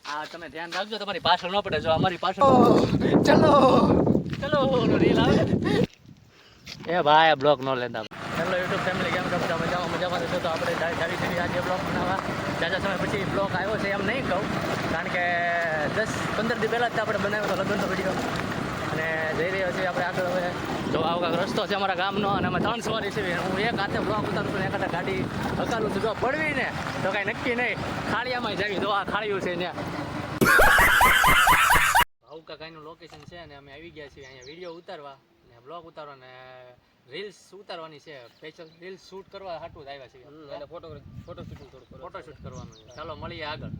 આ તમે ધ્યાન રાખજો તમારી પાછળ ન પડે જો અમારી પાછળ ચલો ચલો રીલ આવે એ ભાઈ બ્લોક ન લેતા હેલો યુટ્યુબ ફેમિલી કેમ છો બધા મજામાં છો તો આપણે જાવી છીએ આજે બ્લોગ બનાવવા જાજા સમય પછી બ્લોગ આવ્યો છે એમ નહીં કહું કારણ કે 10-15 દી પહેલાં જ આપણે બનાવ્યો હતો લગ્નનો વિડીયો અને જઈ રહ્યો છીએ આપણે આગળ હવે જો આવો કાંઈક રસ્તો છે અમારા ગામનો અને અમે 3 સવારી છે હું એક હાથે બ્લોગ ઉતારું છું એક હાથે ગાડી હકાલું છું જો પડવી ને તો કાંઈ નક્કી નહીં ખાડિયામાં જાવી તો આ ખાડિયું છે ત્યાં ભાવકા કાંઈનું લોકેશન છે અને અમે આવી ગયા છીએ અહીંયા વિડીયો ઉતારવા ને બ્લોગ ઉતારવા ને રીલ્સ ઉતારવાની છે સ્પેશિયલ રીલ્સ શૂટ કરવા હાટું જ આવ્યા છીએ અને ફોટો શૂટ કરવાનું છે ચાલો મળીએ આગળ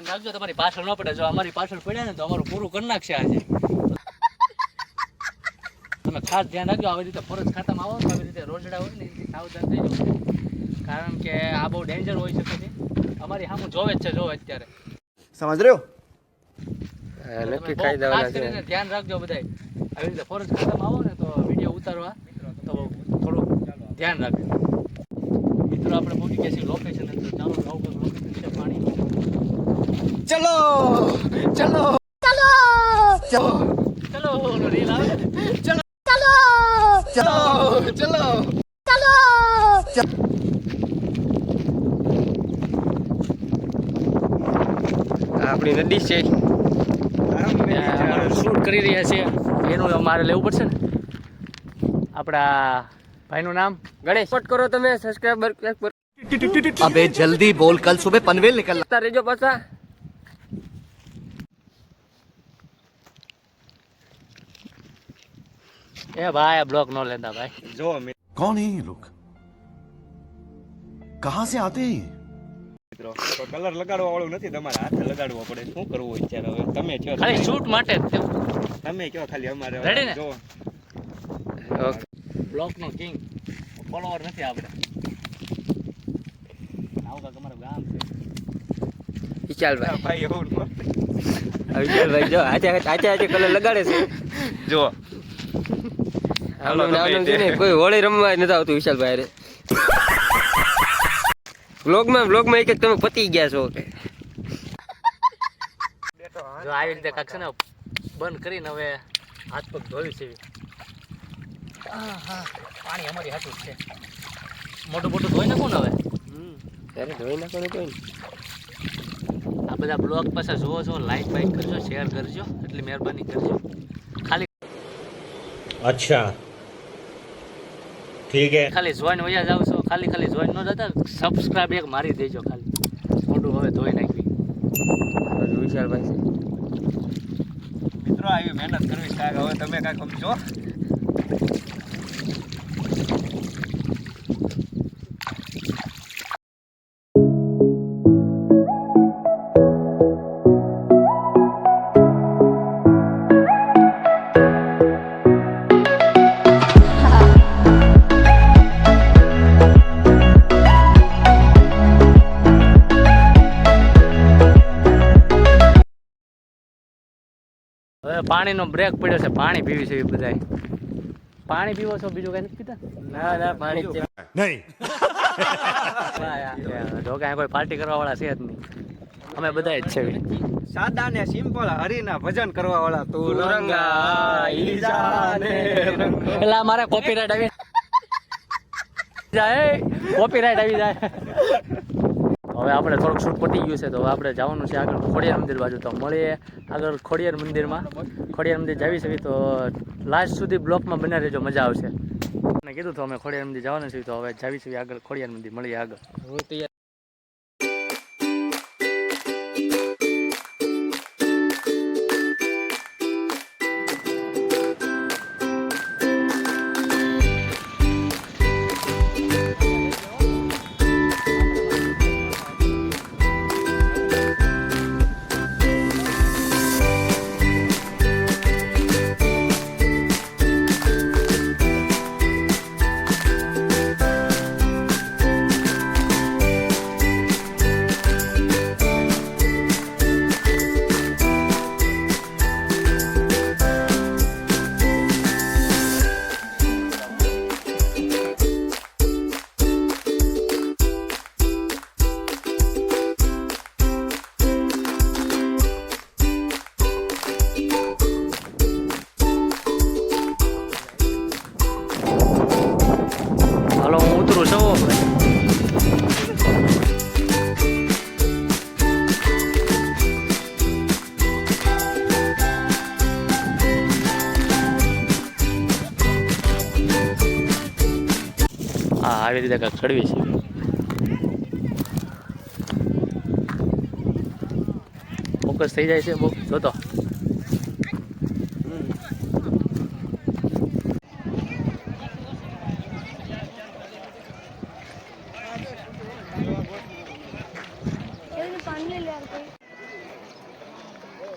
રાખજો તમારી પાછળ ન પડે જો અમારી પાછળ પડ્યા ને તો અમારું પૂરું કરી નાખશે આજે તમે ખાસ ધ્યાન રાખજો આવી રીતે ફરજ ખાતામાં આવો તો આવી રીતે રોજડા હોય ને એથી સાવધાન થઈ જવું કારણ કે આ બહુ ડેન્જર હોઈ શકે છે અમારી સામું જોવે જ છે જો અત્યારે સમજ રહ્યો નક્કી ખાઈ દેવાના છે ધ્યાન રાખજો બધાય આવી રીતે ફરજ ખાતામાં આવો ને તો વિડીયો ઉતારવા તો થોડું ધ્યાન રાખજો મિત્રો આપણે પહોંચી ગયા છીએ લોકેશન અંદર ચાલો આવું લોકેશન છે પાણી ચલો ચલો ચલો ચલો રીલ આવે ચલો ચલો ચલો ચલો ચલો આપણી નદી છે શૂટ કરી રહ્યા છે એનું અમારે લેવું પડશે ને આપણા ભાઈનું નામ ગણેશ સપોર્ટ કરો તમે સબસ્ક્રાઇબર अबे जल्दी बोल कल सुबह पनवेल निकलना રેજો પાછા એ ભાઈ બ્લોક ન લેતા ભાઈ જો कौन है ये लोग कहाँ से आते हैं મિત્રો તો કલર લગાડવા વાળું નથી તમારે હાથે લગાડવો પડે શું કરવું અત્યારે હવે તમે કયો ખાલી શૂટ માટે જ છે. તમે કયો ખાલી અમારે Ready ને? જો બ્લોક નો કિંગ ફોલોવર નથી આપણે આવું કાંઈક અમારું ગામ છે વિશાલભાઈ ભાઈ એવું વિશાલભાઈ જો આજે કલર લગાડે છે જો કોઈ હોળી રમવા નથી આવતું વિશાલભાઈ રે બ્લોગમાં એક તમે પતી ગયા છો કે જો આવી રીતે કાંઈક છે ને બંધ કરીને હવે હાથ પગ ધોઈ છે પાણી અમારી હાથું જ છે મોટું મોટું ધોઈ નાખું ને હવે ત્યારે ધોઈ નાખવાનું કોઈ આ બધા બ્લોગ પાછા જુઓ છો લાઈક બાઈક કરજો શેર કરજો એટલી મહેરબાની કરજો ખાલી अच्छा ठीक है ખાલી જોઈન વયા જાવ છો ખાલી જોઈન ન જતા સબસ્ક્રાઇબ એક મારી દેજો ખાલી મોટું હવે ધોઈ નાખવી વિશાલભાઈ મિત્રો આવી મહેનત કરવી કાંઈક હવે તમે કાંઈક સમજો હવે પાણીનો બ્રેક પડ્યો છે પાણી પીવી છે એ બધાય પાણી પીવો છો બીજું કઈ નથી પીતા ના પાણી જ છે. नहीं જો કાંઈ કોઈ પાર્ટી કરવા વાળા છે જ નહીં અમે બધા જ છે સાદા ને સિમ્પલ હરિના ભજન કરવા વાળા તું એટલે મારે કોપીરાઇટ આવી જાય કોપીરાઇટ આવી જાય હવે આપણે થોડુંક શૂટ પતી ગયું છે તો હવે આપણે જવાનું છે આગળ ખોડિયાર મંદિર બાજુ તો મળીએ આગળ ખોડિયાર મંદિરમાં ખોડિયાર મંદિર જાવી છે તો લાસ્ટ સુધી બ્લોકમાં બના રહેજો મજા આવશે મેં કીધું તો અમે ખોડિયાર મંદિર જવાના છીએ, તો હવે જાવી છીએ આગળ ખોડિયાર મંદિર, મળીએ આગળ. હું તો યાર હાલો હું ઉતરું છું. હા આવી રીતે કાંઈક ચડવી છે. ફોકસ થઈ જાય છે બહુ જોતો.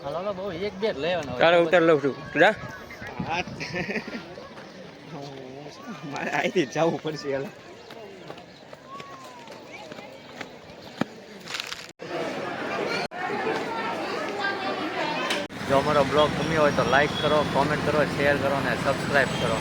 હાલો બહુ એક બે લેવાનો તારે ઉતાર લઉં છું જા મારે અહીંથી જવું પડશે યાર. જો અમારો બ્લોગ ગમ્યો હોય તો લાઈક કરો, કોમેન્ટ કરો, શેર કરો અને સબસ્ક્રાઈબ કરો.